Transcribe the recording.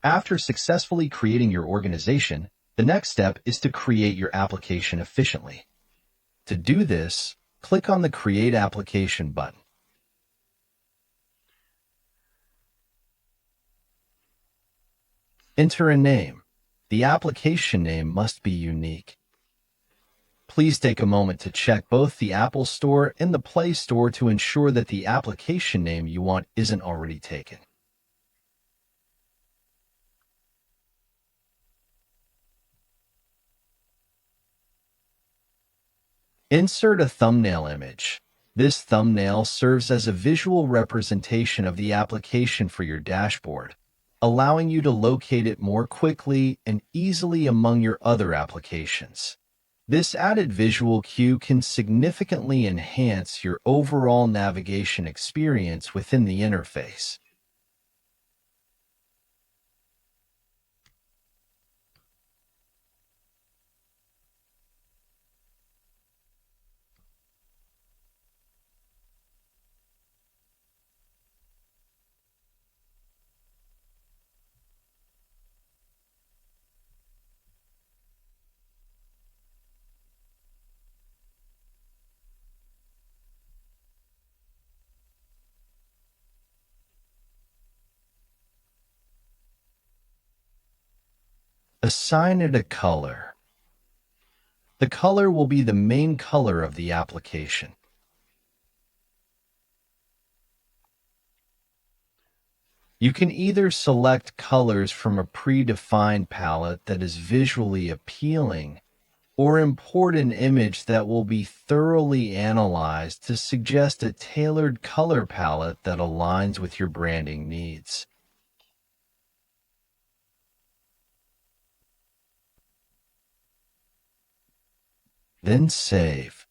After successfully creating your organization, the next step is to create your application efficiently. To do this, click on the Create Application button. Enter a name. The application name must be unique. Please take a moment to check both the Apple Store and the Play Store to ensure that the application name you want isn't already taken. Insert a thumbnail image. This thumbnail serves as a visual representation of the application for your dashboard, allowing you to locate it more quickly and easily among your other applications. This added visual cue can significantly enhance your overall navigation experience within the interface. Assign it a color. The color will be the main color of the application. You can either select colors from a predefined palette that is visually appealing, or import an image that will be thoroughly analyzed to suggest a tailored color palette that aligns with your branding needs. Then save.